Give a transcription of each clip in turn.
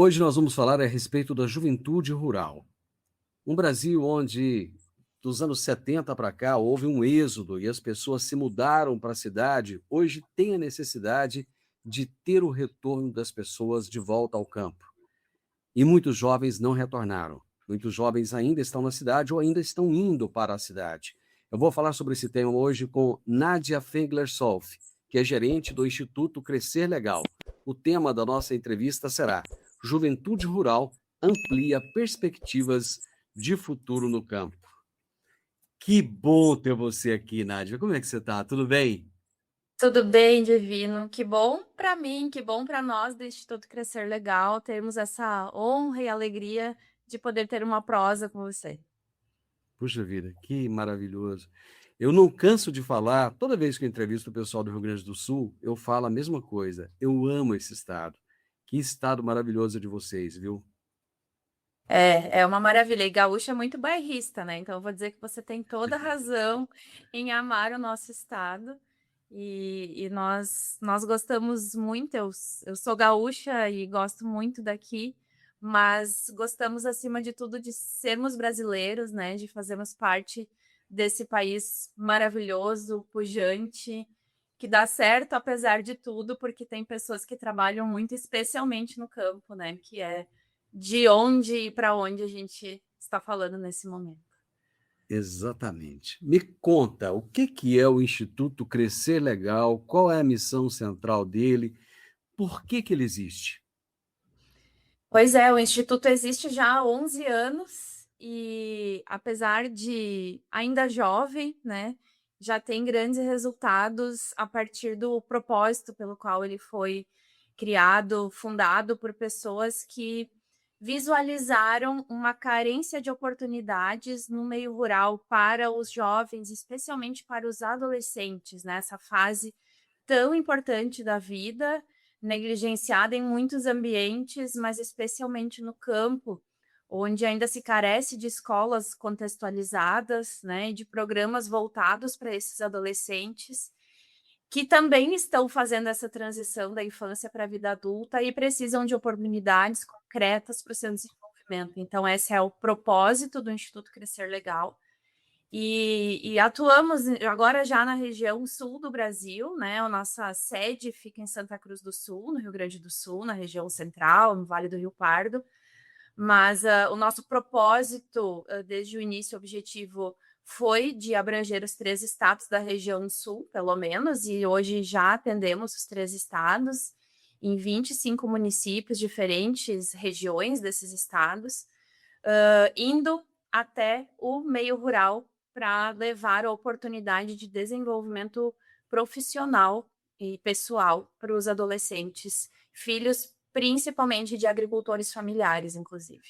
Hoje nós vamos falar a respeito da juventude rural. Um Brasil onde, dos anos 70 para cá, houve um êxodo e as pessoas se mudaram para a cidade, hoje tem a necessidade de ter o retorno das pessoas de volta ao campo. E muitos jovens não retornaram. Muitos jovens ainda estão na cidade ou ainda estão indo para a cidade. Eu vou falar sobre esse tema hoje com Nádia Fengler-Solf, que é gerente do Instituto Crescer Legal. O tema da nossa entrevista será Juventude Rural amplia perspectivas de futuro no campo. Que bom ter você aqui, Nádia. Como é que você está? Tudo bem? Tudo bem, Divino? Que bom para mim, que bom para nós do Instituto Crescer Legal termos essa honra e alegria de poder ter uma prosa com você. Puxa vida, que maravilhoso. Eu não canso de falar, toda vez que eu entrevisto o pessoal do Rio Grande do Sul, eu falo a mesma coisa. Eu amo esse estado. Que estado maravilhoso de vocês, viu? É uma maravilha. E gaúcho é muito bairrista, né? Então eu vou dizer que você tem toda a razão em amar o nosso estado. E nós gostamos muito. Eu sou gaúcha e gosto muito daqui, mas gostamos, acima de tudo, de sermos brasileiros, né? De fazermos parte desse país maravilhoso, pujante, que dá certo apesar de tudo, porque tem pessoas que trabalham muito, especialmente no campo, né? Que é de onde e para onde a gente está falando nesse momento. Exatamente. Me conta, o que que é o Instituto Crescer Legal? Qual é a missão central dele? Por que que ele existe? Pois é, o Instituto existe já há 11 anos e, apesar de ainda jovem, né, já tem grandes resultados a partir do propósito pelo qual ele foi criado, fundado por pessoas que visualizaram uma carência de oportunidades no meio rural para os jovens, especialmente para os adolescentes, nessa fase tão importante da vida, negligenciada em muitos ambientes, mas especialmente no campo, onde ainda se carece de escolas contextualizadas, né, e de programas voltados para esses adolescentes, que também estão fazendo essa transição da infância para a vida adulta e precisam de oportunidades concretas para o seu desenvolvimento. Então, esse é o propósito do Instituto Crescer Legal, e atuamos agora já na região sul do Brasil, né? A nossa sede fica em Santa Cruz do Sul, no Rio Grande do Sul, na região central, no Vale do Rio Pardo. Mas o nosso propósito, desde o início, o objetivo foi de abranger os 3 estados da região sul, pelo menos, e hoje já atendemos os 3 estados em 25 municípios, diferentes regiões desses estados, indo até o meio rural para levar a oportunidade de desenvolvimento profissional e pessoal para os adolescentes, filhos principalmente de agricultores familiares, inclusive.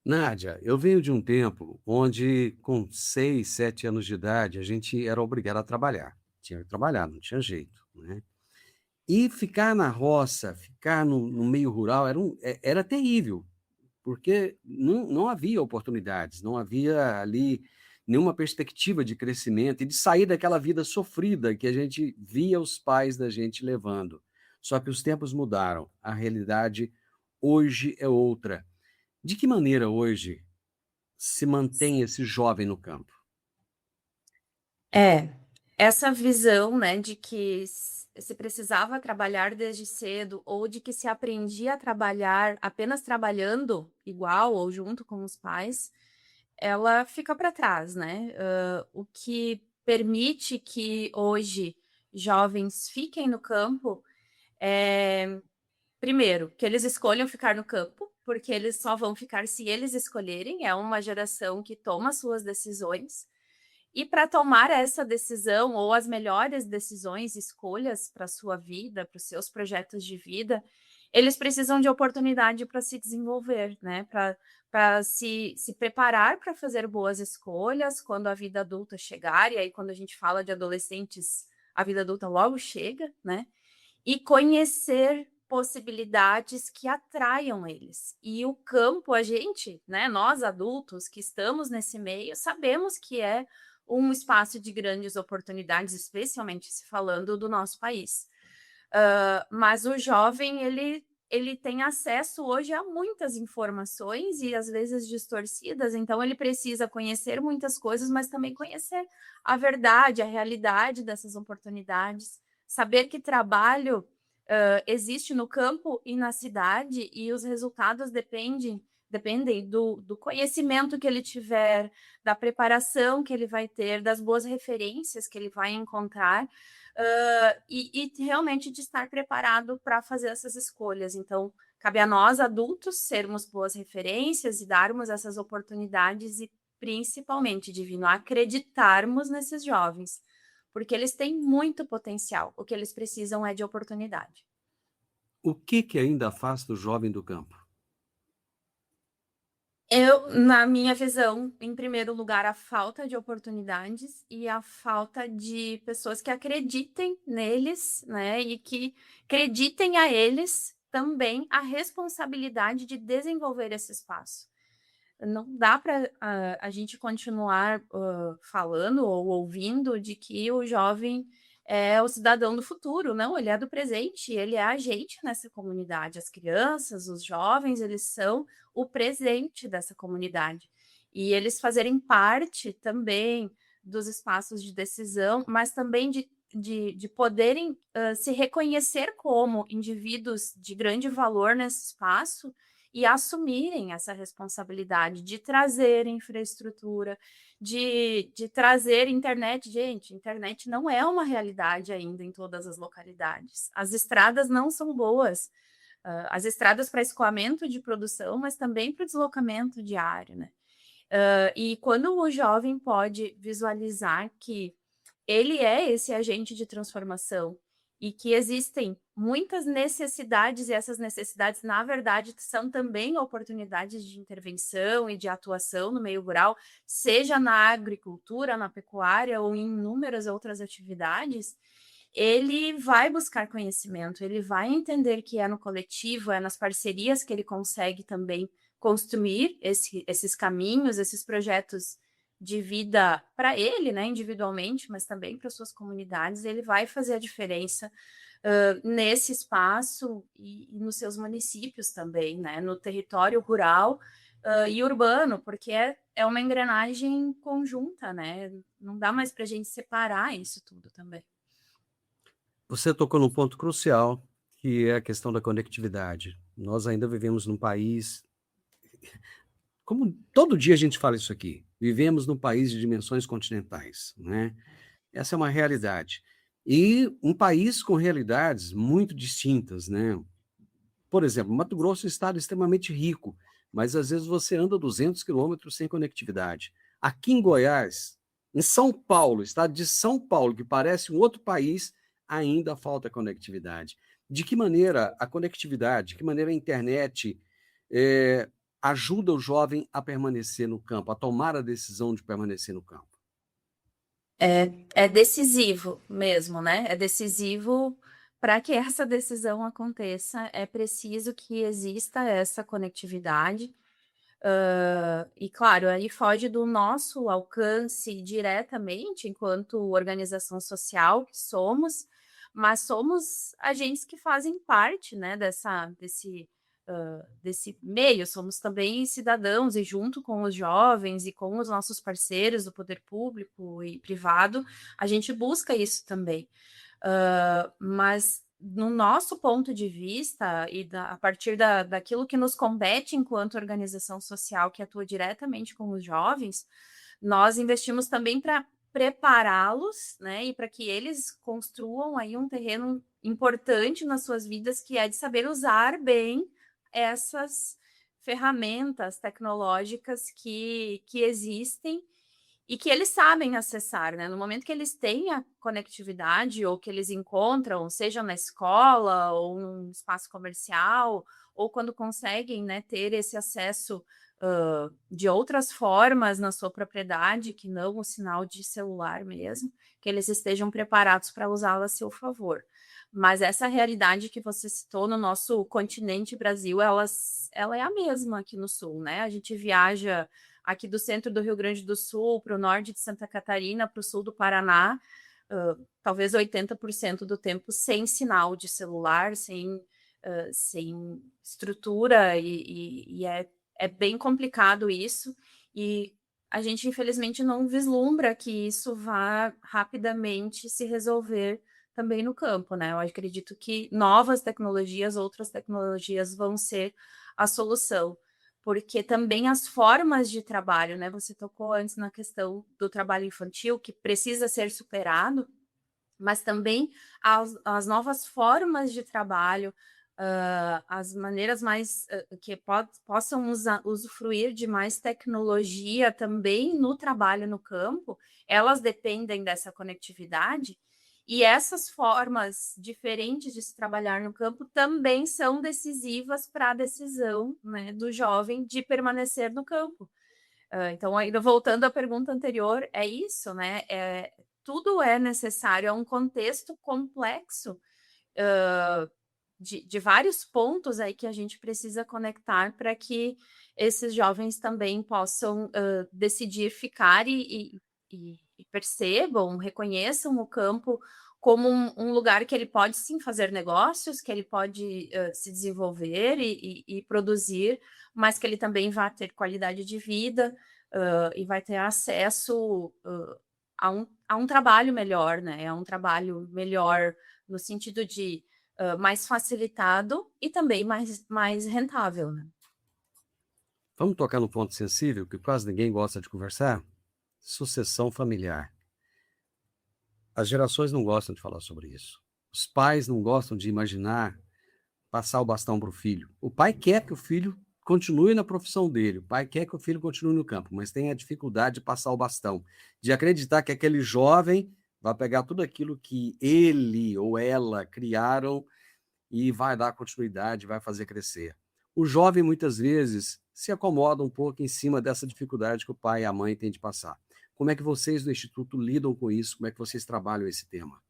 Nádia, eu venho de um tempo onde, com 6, 7 anos de idade, a gente era obrigado a trabalhar. Tinha que trabalhar, não tinha jeito, né? E ficar na roça, ficar no meio rural era terrível, porque não havia oportunidades, não havia ali nenhuma perspectiva de crescimento e de sair daquela vida sofrida que a gente via os pais da gente levando. Só que os tempos mudaram, a realidade hoje é outra. De que maneira hoje se mantém esse jovem no campo? É, essa visão, né, de que se precisava trabalhar desde cedo ou de que se aprendia a trabalhar apenas trabalhando igual ou junto com os pais, ela fica para trás, né? O que permite que hoje jovens fiquem no campo é, primeiro, que eles escolham ficar no campo, porque eles só vão ficar se eles escolherem, é uma geração que toma suas decisões. E para tomar essa decisão ou as melhores decisões, escolhas para a sua vida, para os seus projetos de vida, eles precisam de oportunidade para se desenvolver, né? Para se preparar para fazer boas escolhas quando a vida adulta chegar, e aí quando a gente fala de adolescentes, a vida adulta logo chega, né? E conhecer possibilidades que atraiam eles. E o campo, a gente, né, nós adultos que estamos nesse meio, sabemos que é um espaço de grandes oportunidades, especialmente se falando do nosso país. Mas o jovem, ele ele tem acesso hoje a muitas informações e às vezes distorcidas, então ele precisa conhecer muitas coisas, mas também conhecer a verdade, a realidade dessas oportunidades, saber que trabalho existe no campo e na cidade e os resultados dependem do conhecimento que ele tiver, da preparação que ele vai ter, das boas referências que ele vai encontrar, e realmente de estar preparado para fazer essas escolhas. Então, cabe a nós, adultos, sermos boas referências e darmos essas oportunidades e, principalmente, Divino, acreditarmos nesses jovens, porque eles têm muito potencial. O que eles precisam é de oportunidade. O que ainda afasta o jovem do campo? Na minha visão, em primeiro lugar, a falta de oportunidades e a falta de pessoas que acreditem neles, né, e que acreditem a eles também a responsabilidade de desenvolver esse espaço. Não dá para a gente continuar falando ou ouvindo de que o jovem é o cidadão do futuro. Não, ele é do presente, ele é agente nessa comunidade. As crianças, os jovens, eles são o presente dessa comunidade. E eles fazerem parte também dos espaços de decisão, mas também de poderem se reconhecer como indivíduos de grande valor nesse espaço e assumirem essa responsabilidade de trazer infraestrutura, de trazer internet. Gente, internet não é uma realidade ainda em todas as localidades. As estradas não são boas. As estradas para escoamento de produção, mas também para o deslocamento diário, né? E quando o jovem pode visualizar que ele é esse agente de transformação e que existem muitas necessidades, e essas necessidades, na verdade, são também oportunidades de intervenção e de atuação no meio rural, seja na agricultura, na pecuária ou em inúmeras outras atividades, ele vai buscar conhecimento, ele vai entender que é no coletivo, é nas parcerias que ele consegue também construir esses caminhos, esses projetos de vida para ele, né, individualmente, mas também para suas comunidades. Ele vai fazer a diferença nesse espaço e nos seus municípios também, né, no território rural e urbano, porque é uma engrenagem conjunta, né? Não dá mais para a gente separar isso tudo também. Você tocou num ponto crucial, que é a questão da conectividade. Nós ainda vivemos num país, como todo dia a gente fala isso aqui, vivemos num país de dimensões continentais, né? Essa é uma realidade. E um país com realidades muito distintas, né? Por exemplo, Mato Grosso é um estado extremamente rico, mas às vezes você anda 200 quilômetros sem conectividade. Aqui em Goiás, em São Paulo, estado de São Paulo, que parece um outro país, ainda falta conectividade. De que maneira a conectividade, de que maneira a internet ajuda o jovem a permanecer no campo, a tomar a decisão de permanecer no campo? É decisivo mesmo, né? É decisivo para que essa decisão aconteça. É preciso que exista essa conectividade. E claro, aí foge do nosso alcance diretamente, enquanto organização social que somos, mas somos agentes que fazem parte, né, desse meio, somos também cidadãos, e junto com os jovens e com os nossos parceiros do poder público e privado, a gente busca isso também. Mas no nosso ponto de vista e a partir daquilo que nos compete enquanto organização social que atua diretamente com os jovens, nós investimos também para prepará-los, né, e para que eles construam aí um terreno importante nas suas vidas, que é de saber usar bem essas ferramentas tecnológicas que existem e que eles sabem acessar, né? No momento que eles têm a conectividade ou que eles encontram, seja na escola ou num espaço comercial, ou quando conseguem, né, ter esse acesso de outras formas na sua propriedade, que não o sinal de celular mesmo, que eles estejam preparados para usá-la a seu favor. Mas essa realidade que você citou no nosso continente Brasil, ela é a mesma aqui no Sul, né? A gente viaja aqui do centro do Rio Grande do Sul para o norte de Santa Catarina, para o sul do Paraná, talvez 80% do tempo sem sinal de celular, sem sem estrutura, e é bem complicado isso, e a gente infelizmente não vislumbra que isso vá rapidamente se resolver também no campo, né. Eu acredito que novas tecnologias, outras tecnologias vão ser a solução, porque também as formas de trabalho, né, você tocou antes na questão do trabalho infantil, que precisa ser superado, mas também as novas formas de trabalho, as maneiras mais, que possam usufruir de mais tecnologia também no trabalho no campo, elas dependem dessa conectividade, e essas formas diferentes de se trabalhar no campo também são decisivas para a decisão, né, do jovem de permanecer no campo. Então, ainda voltando à pergunta anterior, é isso, né? Tudo é necessário, é um contexto complexo, de vários pontos aí que a gente precisa conectar para que esses jovens também possam decidir ficar e percebam, reconheçam o campo como um lugar que ele pode sim fazer negócios, que ele pode se desenvolver e produzir, mas que ele também vai ter qualidade de vida, e vai ter acesso a um trabalho melhor, né? A um trabalho melhor no sentido de mais facilitado e também mais rentável, né? Vamos tocar no ponto sensível que quase ninguém gosta de conversar? Sucessão familiar. As gerações não gostam de falar sobre isso. Os pais não gostam de imaginar passar o bastão para o filho. O pai quer que o filho continue na profissão dele, o pai quer que o filho continue no campo, mas tem a dificuldade de passar o bastão, de acreditar que aquele jovem vai pegar tudo aquilo que ele ou ela criaram e vai dar continuidade, vai fazer crescer. O jovem, muitas vezes, se acomoda um pouco em cima dessa dificuldade que o pai e a mãe têm de passar. Como é que vocês do Instituto lidam com isso? Como é que vocês trabalham esse tema?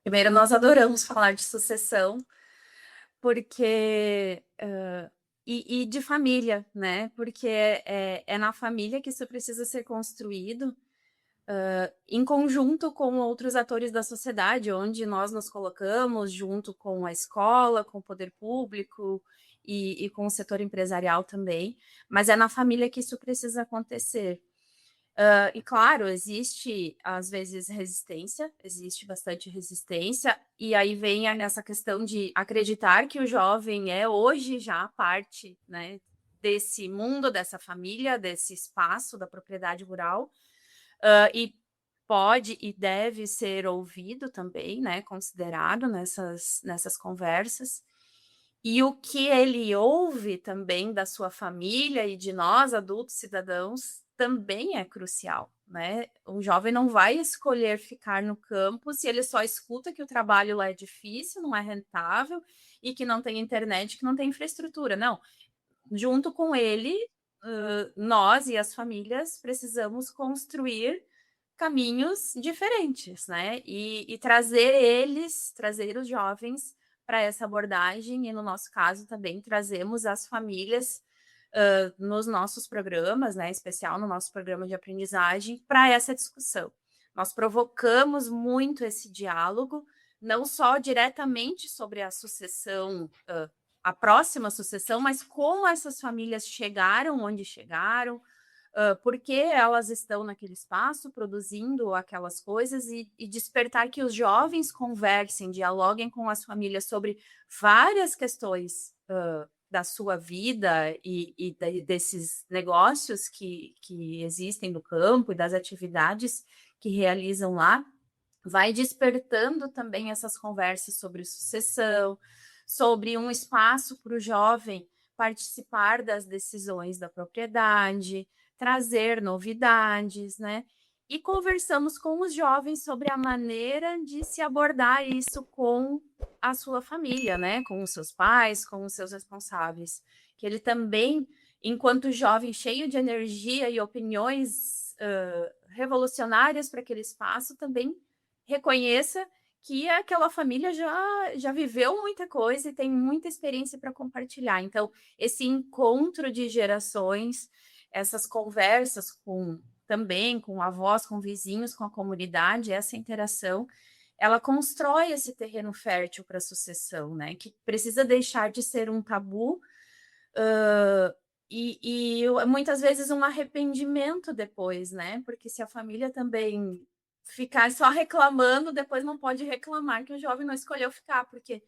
Primeiro, nós adoramos falar de sucessão, porque e de família, né? Porque é na família que isso precisa ser construído, em conjunto com outros atores da sociedade, onde nós nos colocamos junto com a escola, com o poder público e com o setor empresarial também, mas é na família que isso precisa acontecer. E claro, existe às vezes resistência, existe bastante resistência, e aí vem nessa questão de acreditar que o jovem é hoje já parte, né, desse mundo, dessa família, desse espaço da propriedade rural, e pode e deve ser ouvido também, né, considerado nessas conversas. E o que ele ouve também da sua família e de nós, adultos cidadãos, também é crucial, né. O jovem não vai escolher ficar no campo se ele só escuta que o trabalho lá é difícil, não é rentável e que não tem internet, que não tem infraestrutura, não. Junto com ele, nós e as famílias precisamos construir caminhos diferentes, né, e trazer os jovens para essa abordagem e, no nosso caso, também trazemos as famílias, nos nossos programas, né, em especial no nosso programa de aprendizagem, para essa discussão. Nós provocamos muito esse diálogo, não só diretamente sobre a sucessão, a próxima sucessão, mas como essas famílias chegaram onde chegaram, por que elas estão naquele espaço produzindo aquelas coisas, e despertar que os jovens conversem, dialoguem com as famílias sobre várias questões, da sua vida desses negócios que existem no campo e das atividades que realizam lá, vai despertando também essas conversas sobre sucessão, sobre um espaço para o jovem participar das decisões da propriedade, trazer novidades, né? E conversamos com os jovens sobre a maneira de se abordar isso com a sua família, né? Com os seus pais, com os seus responsáveis. Que ele também, enquanto jovem cheio de energia e opiniões revolucionárias para aquele espaço, também reconheça que aquela família já viveu muita coisa e tem muita experiência para compartilhar. Então, esse encontro de gerações, essas conversas também com avós, com vizinhos, com a comunidade, essa interação ela constrói esse terreno fértil para a sucessão, né, que precisa deixar de ser um tabu, hã, muitas vezes um arrependimento depois, né, porque se a família também ficar só reclamando, depois não pode reclamar que o jovem não escolheu ficar, porque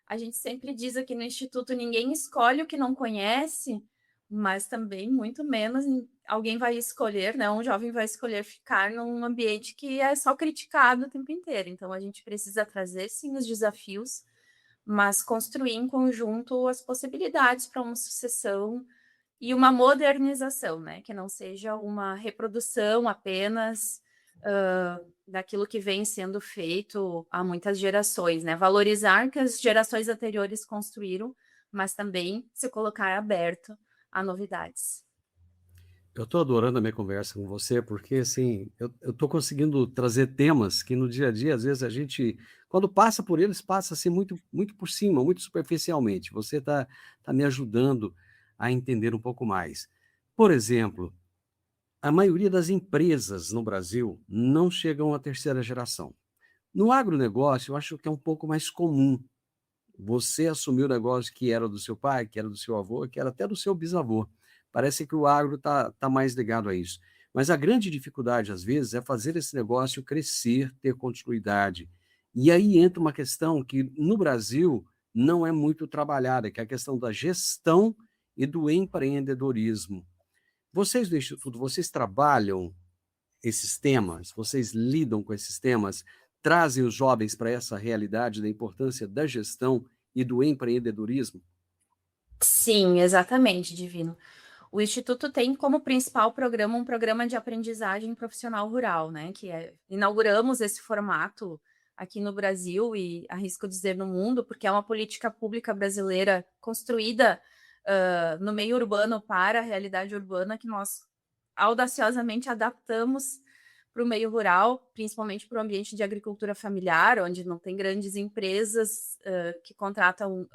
a gente sempre diz aqui no instituto: ninguém escolhe o que não conhece, mas também muito menos alguém vai escolher, né, um jovem vai escolher ficar num ambiente que é só criticado o tempo inteiro. Então a gente precisa trazer sim os desafios, mas construir em conjunto as possibilidades para uma sucessão e uma modernização, né, que não seja uma reprodução apenas, daquilo que vem sendo feito há muitas gerações, né, valorizar o que as gerações anteriores construíram, mas também se colocar aberto a novidades. Eu estou adorando a minha conversa com você, porque assim, eu estou conseguindo trazer temas que no dia a dia, às vezes, a gente, quando passa por eles, passa assim muito por cima, muito superficialmente. Você tá me ajudando a entender um pouco mais. Por exemplo, a maioria das empresas no Brasil não chegam à terceira geração. No agronegócio, eu acho que é um pouco mais comum. Você assumiu o negócio que era do seu pai, que era do seu avô, que era até do seu bisavô. Parece que o agro tá mais ligado a isso. Mas a grande dificuldade, às vezes, é fazer esse negócio crescer, ter continuidade. E aí entra uma questão que, no Brasil, não é muito trabalhada, que é a questão da gestão e do empreendedorismo. Vocês do Instituto, vocês trabalham esses temas? Vocês lidam com esses temas? Trazem os jovens para essa realidade da importância da gestão e do empreendedorismo? Sim, exatamente, Divino. O instituto tem como principal programa um programa de aprendizagem profissional rural, né, inauguramos esse formato aqui no Brasil e arrisco dizer no mundo, porque é uma política pública brasileira construída, no meio urbano para a realidade urbana que nós audaciosamente adaptamos para o meio rural, principalmente para o ambiente de agricultura familiar, onde não tem grandes empresas, que contratam,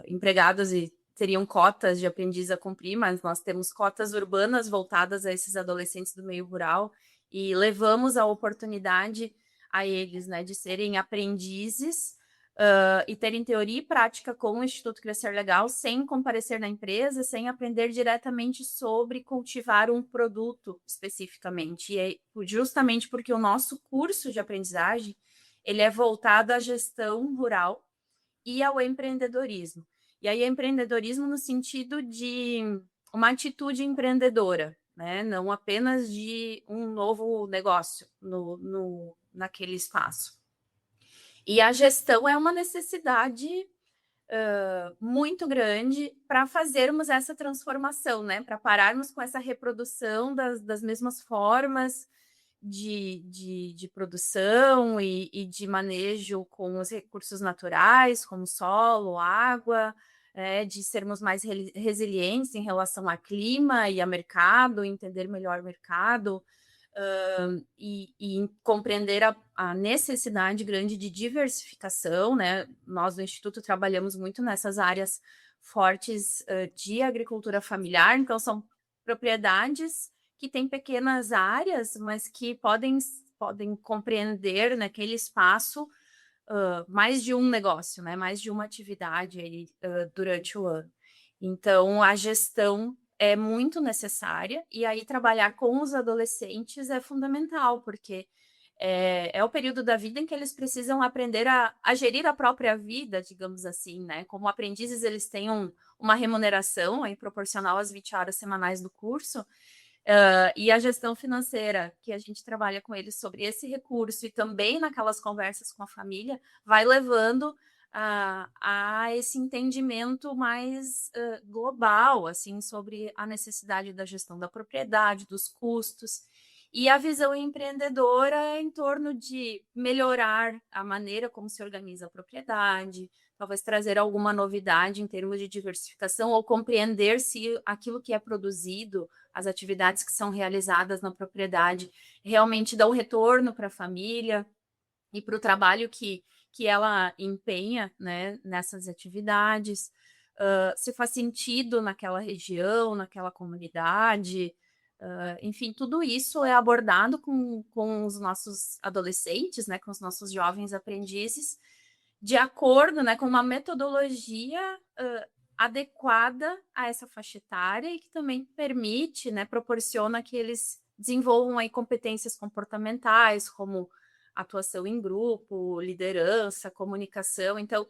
empregados e teriam cotas de aprendiz a cumprir, mas nós temos cotas urbanas voltadas a esses adolescentes do meio rural e levamos a oportunidade a eles, né, de serem aprendizes, e terem teoria e prática com o Instituto Crescer Legal, sem comparecer na empresa, sem aprender diretamente sobre cultivar um produto especificamente. E é justamente porque o nosso curso de aprendizagem, ele é voltado à gestão rural e ao empreendedorismo. E aí, empreendedorismo no sentido de uma atitude empreendedora, né? Não apenas de um novo negócio naquele espaço. E a gestão é uma necessidade muito grande para fazermos essa transformação, né? Para pararmos com essa reprodução das mesmas formas de produção e de manejo com os recursos naturais, como solo, água, de sermos mais resilientes em relação a clima e a mercado, entender melhor o mercado, e compreender a necessidade grande de diversificação, né? Nós do Instituto trabalhamos muito nessas áreas fortes de agricultura familiar, então são propriedades que têm pequenas áreas, mas que podem compreender naquele espaço mais de um negócio, né? Mais de uma atividade aí, durante o ano. Então, a gestão é muito necessária, e aí trabalhar com os adolescentes é fundamental, porque é o período da vida em que eles precisam aprender a gerir a própria vida, digamos assim, né? Como aprendizes, eles têm uma remuneração aí proporcional às 20 horas semanais do curso, e a gestão financeira, que a gente trabalha com eles sobre esse recurso e também naquelas conversas com a família, vai levando a esse entendimento mais global, assim, sobre a necessidade da gestão da propriedade, dos custos, e a visão empreendedora em torno de melhorar a maneira como se organiza a propriedade, talvez trazer alguma novidade em termos de diversificação ou compreender se aquilo que é produzido, as atividades que são realizadas na propriedade, realmente dão retorno para a família e para o trabalho que ela empenha, né, nessas atividades, se faz sentido naquela região, naquela comunidade, Enfim, tudo isso é abordado com os nossos adolescentes, né, com os nossos jovens aprendizes, de acordo, né, com uma metodologia adequada a essa faixa etária e que também permite, né, proporciona que eles desenvolvam aí competências comportamentais, como atuação em grupo, liderança, comunicação. Então,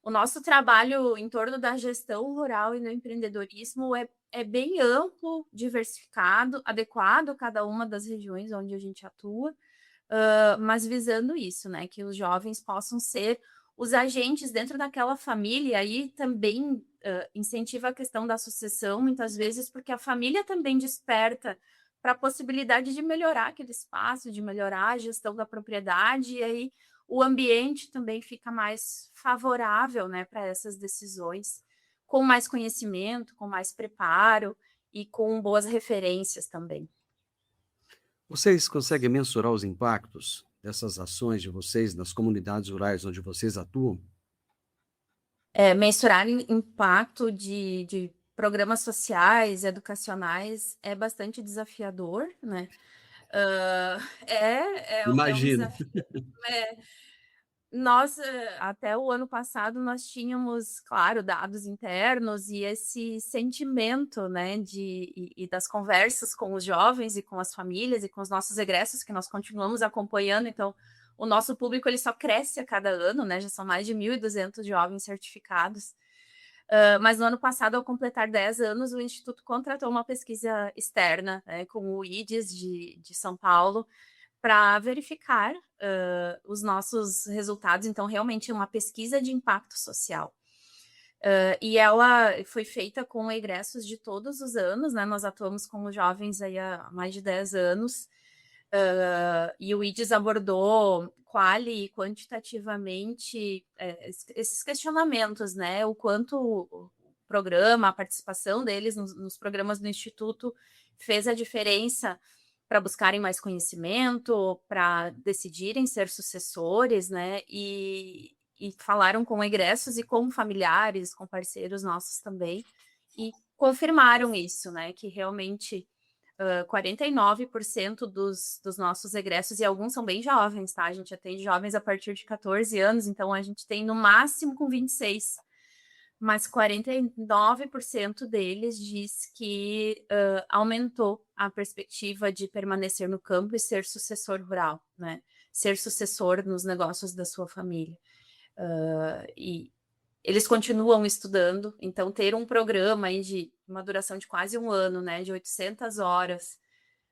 o nosso trabalho em torno da gestão rural e do empreendedorismo é bem amplo, diversificado, adequado a cada uma das regiões onde a gente atua, mas visando isso, né, que os jovens possam ser os agentes dentro daquela família, e aí também incentiva a questão da sucessão, muitas vezes, porque a família também desperta para a possibilidade de melhorar aquele espaço, de melhorar a gestão da propriedade, e aí o ambiente também fica mais favorável, né, para essas decisões, com mais conhecimento, com mais preparo e com boas referências também. Vocês conseguem mensurar os impactos dessas ações de vocês nas comunidades rurais onde vocês atuam? Mensurar impacto de programas sociais, educacionais, é bastante desafiador, né. Hã, é um Imagino. desafio. É. Nós, até o ano passado, nós tínhamos, claro, dados internos e esse sentimento, né, e das conversas com os jovens e com as famílias e com os nossos egressos, que nós continuamos acompanhando. Então, o nosso público ele só cresce a cada ano, né, já são mais de 1.200 jovens certificados. Mas no ano passado, ao completar 10 anos, o Instituto contratou uma pesquisa externa, né, com o IDES de São Paulo, para verificar os nossos resultados. Então, realmente, é uma pesquisa de impacto social. E ela foi feita com egressos de todos os anos, né? Nós atuamos com os jovens aí há mais de 10 anos, e o IDES abordou quali e quantitativamente esses questionamentos, né? O quanto o programa, a participação deles nos programas do Instituto fez a diferença para buscarem mais conhecimento, para decidirem ser sucessores, né? E falaram com egressos e com familiares, com parceiros nossos também, e confirmaram isso, né? Que realmente 49% dos nossos egressos, e alguns são bem jovens, tá? A gente atende jovens a partir de 14 anos, então a gente tem no máximo com 26, mas 49% deles diz que aumentou a perspectiva de permanecer no campo e ser sucessor rural, né? Ser sucessor nos negócios da sua família. E eles continuam estudando, então ter um programa aí de uma duração de quase um ano, né, de 800 horas,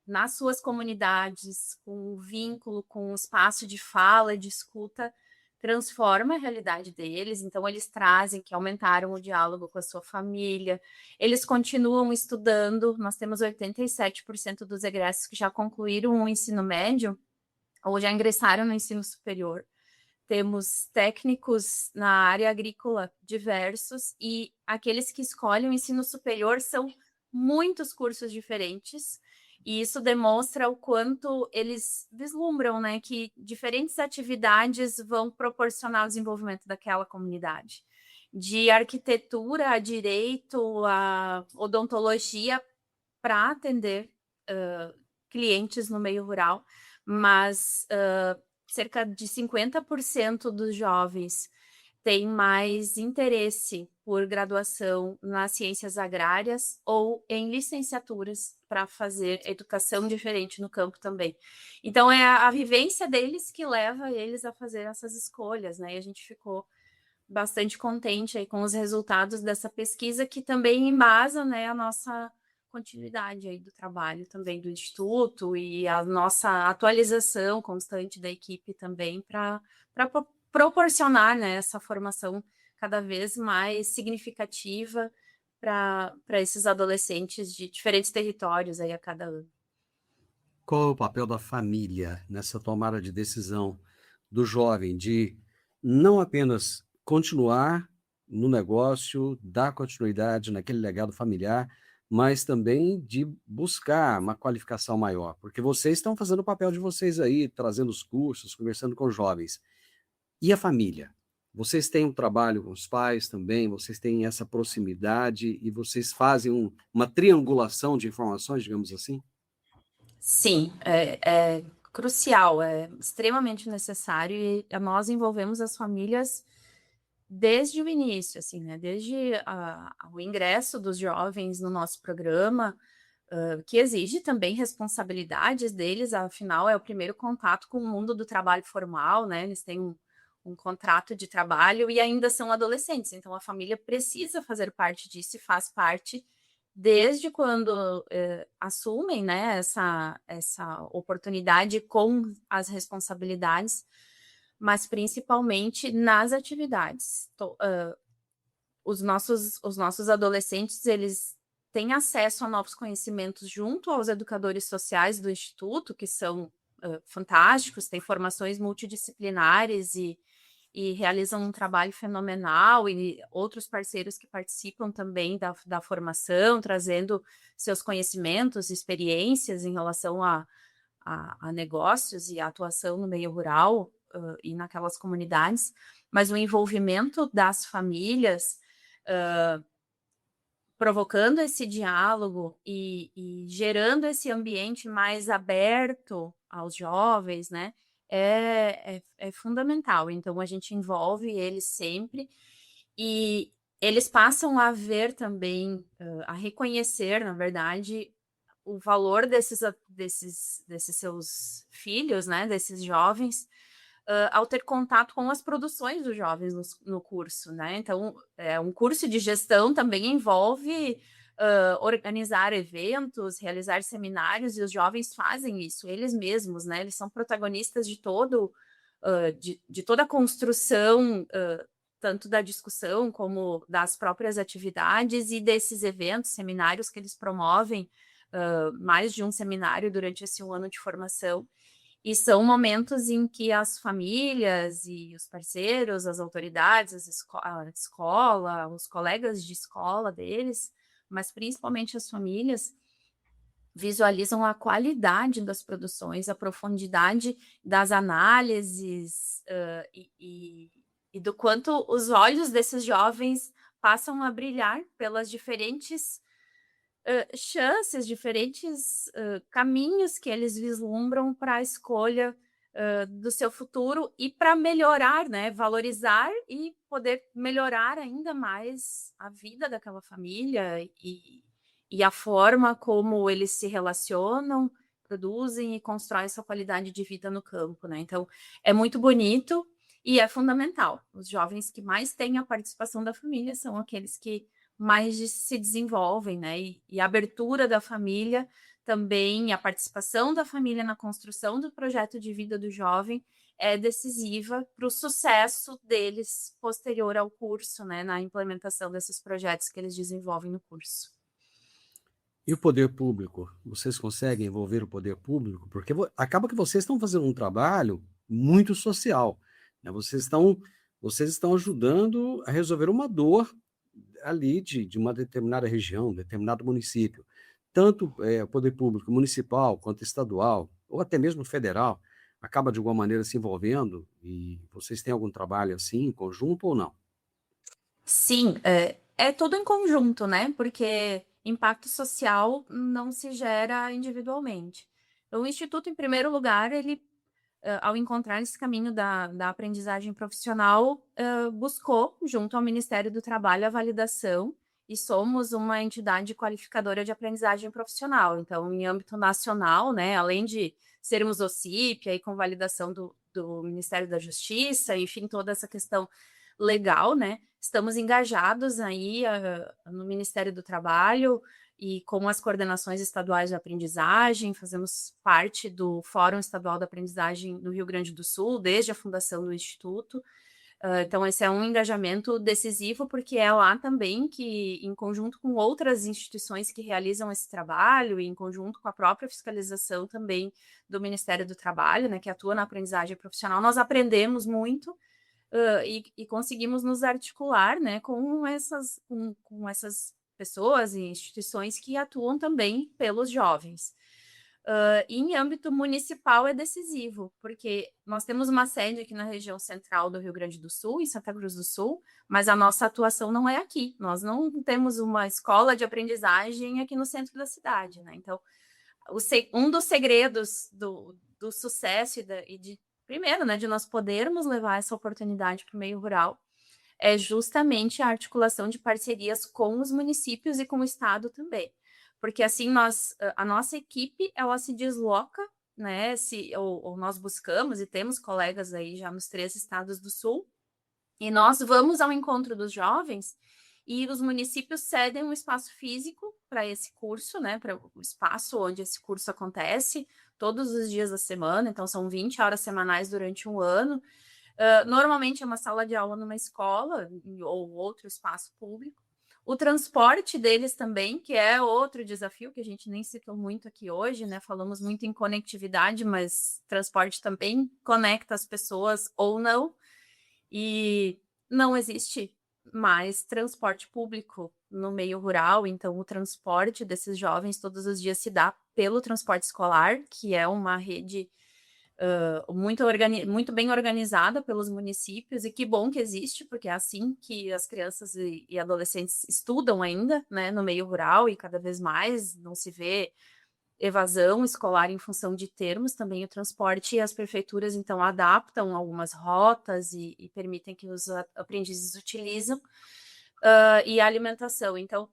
nas suas comunidades, com um vínculo, com um espaço de fala e de escuta, transforma a realidade deles. Então, eles trazem que aumentaram o diálogo com a sua família, eles continuam estudando. Nós temos 87% dos egressos que já concluíram o ensino médio ou já ingressaram no ensino superior. Temos técnicos na área agrícola diversos, e aqueles que escolhem o ensino superior são muitos cursos diferentes, e isso demonstra o quanto eles vislumbram, né, que diferentes atividades vão proporcionar o desenvolvimento daquela comunidade. De arquitetura a direito, a odontologia, para atender clientes no meio rural, mas cerca de 50% dos jovens têm mais interesse por graduação nas ciências agrárias ou em licenciaturas para fazer educação diferente no campo também. Então, é a vivência deles que leva eles a fazer essas escolhas, né? E a gente ficou bastante contente aí com os resultados dessa pesquisa, que também embasa, né, a nossa continuidade aí do trabalho também do Instituto e a nossa atualização constante da equipe também para proporcionar, né, essa formação cada vez mais significativa para esses adolescentes de diferentes territórios aí a cada ano. Qual é o papel da família nessa tomada de decisão do jovem de não apenas continuar no negócio, dar continuidade naquele legado familiar, mas também de buscar uma qualificação maior? Porque vocês estão fazendo o papel de vocês aí, trazendo os cursos, conversando com os jovens. E a família? Vocês têm um trabalho com os pais também, vocês têm essa proximidade e vocês fazem uma triangulação de informações, digamos assim? Sim, é crucial, é extremamente necessário e nós envolvemos as famílias desde o início, assim, né, desde o ingresso dos jovens no nosso programa, que exige também responsabilidades deles, afinal é o primeiro contato com o mundo do trabalho formal, né, eles têm um contrato de trabalho e ainda são adolescentes, então a família precisa fazer parte disso e faz parte desde quando, assumem, né, essa oportunidade com as responsabilidades, mas principalmente nas atividades. Os nossos adolescentes, eles têm acesso a novos conhecimentos junto aos educadores sociais do instituto, que são, fantásticos, têm formações multidisciplinares e realizam um trabalho fenomenal, e outros parceiros que participam também da formação, trazendo seus conhecimentos, experiências em relação a negócios e a atuação no meio rural, e naquelas comunidades, mas o envolvimento das famílias, provocando esse diálogo e gerando esse ambiente mais aberto aos jovens, né, é fundamental. Então a gente envolve eles sempre, e eles passam a ver também, a reconhecer, na verdade, o valor desses seus filhos, né, desses jovens, ao ter contato com as produções dos jovens no curso, né. Então, um curso de gestão também envolve, organizar eventos, realizar seminários, e os jovens fazem isso, eles mesmos, né, eles são protagonistas de toda a construção, tanto da discussão como das próprias atividades e desses eventos, seminários que eles promovem, mais de um seminário durante esse 1 ano de formação. E são momentos em que as famílias e os parceiros, as autoridades, a escola, os colegas de escola deles, mas principalmente as famílias, visualizam a qualidade das produções, a profundidade das análises, e do quanto os olhos desses jovens passam a brilhar pelas diferentes chances, diferentes, caminhos que eles vislumbram para a escolha, do seu futuro e para melhorar, né, valorizar e poder melhorar ainda mais a vida daquela família e a forma como eles se relacionam, produzem e constroem sua qualidade de vida no campo, né. Então, é muito bonito e é fundamental. Os jovens que mais têm a participação da família são aqueles que se desenvolvem, né, e a abertura da família também, a participação da família na construção do projeto de vida do jovem é decisiva para o sucesso deles posterior ao curso, né, na implementação desses projetos que eles desenvolvem no curso. E o poder público? Vocês conseguem envolver o poder público? Porque acaba que vocês estão fazendo um trabalho muito social, né? Vocês estão ajudando a resolver uma dor ali de uma determinada região, determinado município. Tanto o poder público municipal quanto estadual, ou até mesmo federal, acaba de alguma maneira se envolvendo, e vocês têm algum trabalho assim, em conjunto ou não? Sim, é tudo em conjunto, né, porque impacto social não se gera individualmente. Então, o instituto, em primeiro lugar, ele, ao encontrar esse caminho da aprendizagem profissional, buscou, junto ao Ministério do Trabalho, a validação, e somos uma entidade qualificadora de aprendizagem profissional. Então, em âmbito nacional, né, além de sermos OCIP, aí com validação do Ministério da Justiça, enfim, toda essa questão legal, né, estamos engajados aí, no Ministério do Trabalho e com as coordenações estaduais de aprendizagem, fazemos parte do Fórum Estadual da Aprendizagem no Rio Grande do Sul, desde a fundação do instituto. Então esse é um engajamento decisivo, porque é lá também que, em conjunto com outras instituições que realizam esse trabalho e em conjunto com a própria fiscalização também do Ministério do Trabalho, né, que atua na aprendizagem profissional, nós aprendemos muito, e conseguimos nos articular, né, com essas pessoas e instituições que atuam também pelos jovens. E em âmbito municipal é decisivo, porque nós temos uma sede aqui na região central do Rio Grande do Sul, em Santa Cruz do Sul, mas a nossa atuação não é aqui. Nós não temos uma escola de aprendizagem aqui no centro da cidade, né? Então, um dos segredos do sucesso primeiro, né, de nós podermos levar essa oportunidade para o meio rural é justamente a articulação de parcerias com os municípios e com o estado também. Porque assim a nossa equipe ela se desloca, né? Ou nós buscamos e temos colegas aí já nos 3 estados do sul, e nós vamos ao encontro dos jovens e os municípios cedem um espaço físico para esse curso, né? Para o espaço onde esse curso acontece, todos os dias da semana, então são 20 horas semanais durante um ano. Normalmente é uma sala de aula numa escola ou outro espaço público. O transporte deles também, que é outro desafio que a gente nem citou muito aqui hoje, né? Falamos muito em conectividade, mas transporte também conecta as pessoas ou não. E não existe mais transporte público no meio rural, então o transporte desses jovens todos os dias se dá pelo transporte escolar, que é uma rede muito bem organizada pelos municípios, e que bom que existe, porque é assim que as crianças e adolescentes estudam ainda, né, no meio rural, e cada vez mais não se vê evasão escolar em função de termos também o transporte, e as prefeituras, então, adaptam algumas rotas e permitem que os aprendizes utilizam, e a alimentação. Então,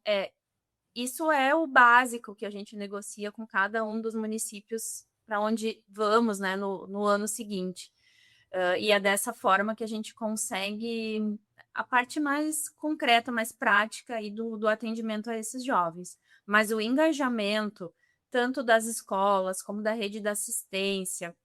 isso é o básico que a gente negocia com cada um dos municípios para onde vamos, né, no ano seguinte. E é dessa forma que a gente consegue a parte mais concreta, mais prática aí do atendimento a esses jovens. Mas o engajamento, tanto das escolas como da rede da assistência,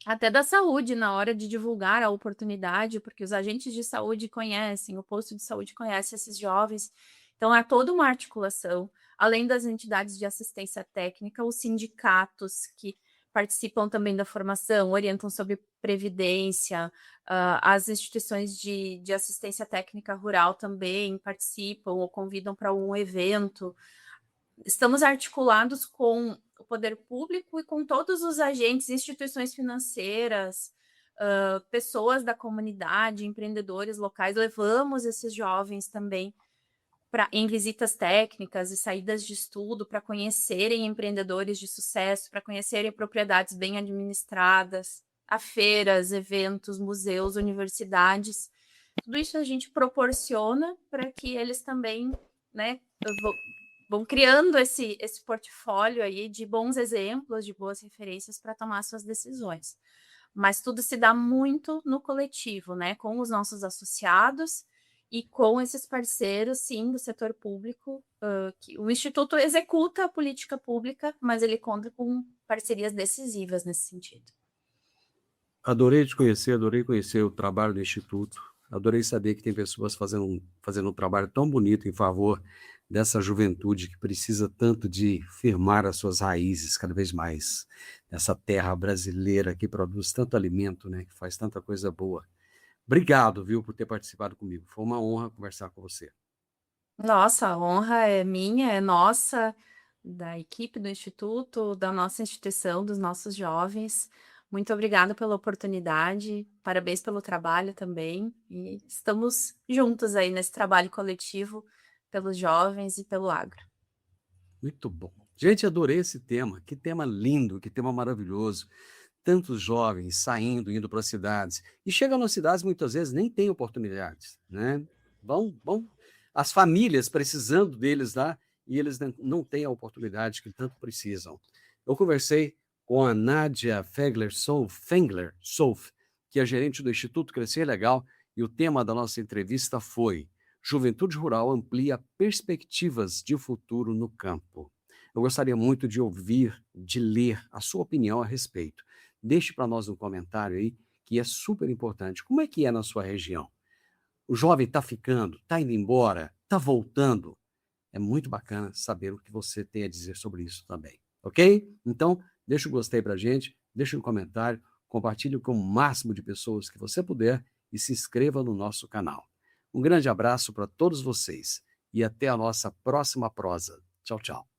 até da saúde, na hora de divulgar a oportunidade, porque os agentes de saúde conhecem, o posto de saúde conhece esses jovens. Então, é toda uma articulação, além das entidades de assistência técnica, os sindicatos que participam também da formação, orientam sobre previdência, as instituições de assistência técnica rural também participam ou convidam para um evento. Estamos articulados com o poder público e com todos os agentes, instituições financeiras, pessoas da comunidade, empreendedores locais. Levamos esses jovens também em visitas técnicas e saídas de estudo para conhecerem empreendedores de sucesso, para conhecerem propriedades bem administradas, a feiras, eventos, museus, universidades. Tudo isso a gente proporciona para que eles também, né, vão criando esse portfólio aí de bons exemplos, de boas referências para tomar suas decisões. Mas tudo se dá muito no coletivo, né, com os nossos associados e com esses parceiros, sim, do setor público, que o Instituto executa a política pública, mas ele conta com parcerias decisivas nesse sentido. Adorei te conhecer, adorei conhecer o trabalho do Instituto, adorei saber que tem pessoas fazendo um trabalho tão bonito em favor dessa juventude que precisa tanto de firmar as suas raízes cada vez mais nessa terra brasileira que produz tanto alimento, né, que faz tanta coisa boa. Obrigado, viu, por ter participado comigo. Foi uma honra conversar com você. Nossa, a honra é minha, é nossa, da equipe do Instituto, da nossa instituição, dos nossos jovens. Muito obrigada pela oportunidade, parabéns pelo trabalho também, e estamos juntos aí nesse trabalho coletivo pelos jovens e pelo agro. Muito bom. Gente, adorei esse tema. Que tema lindo, que tema maravilhoso. Tantos jovens saindo, indo para as cidades. E chegam nas cidades, muitas vezes, nem têm oportunidades, né? Vão as famílias precisando deles lá e eles não têm a oportunidade que tanto precisam. Eu conversei com a Nádia Fengler-Solf, que é gerente do Instituto Crescer Legal, e o tema da nossa entrevista foi Juventude Rural amplia perspectivas de futuro no campo. Eu gostaria muito de ouvir, de ler a sua opinião a respeito. Deixe para nós um comentário aí, que é super importante. Como é que é na sua região? O jovem está ficando, está indo embora, está voltando? É muito bacana saber o que você tem a dizer sobre isso também, ok? Então, deixa o gostei para a gente, deixa um comentário, compartilhe com o máximo de pessoas que você puder e se inscreva no nosso canal. Um grande abraço para todos vocês e até a nossa próxima prosa. Tchau, tchau.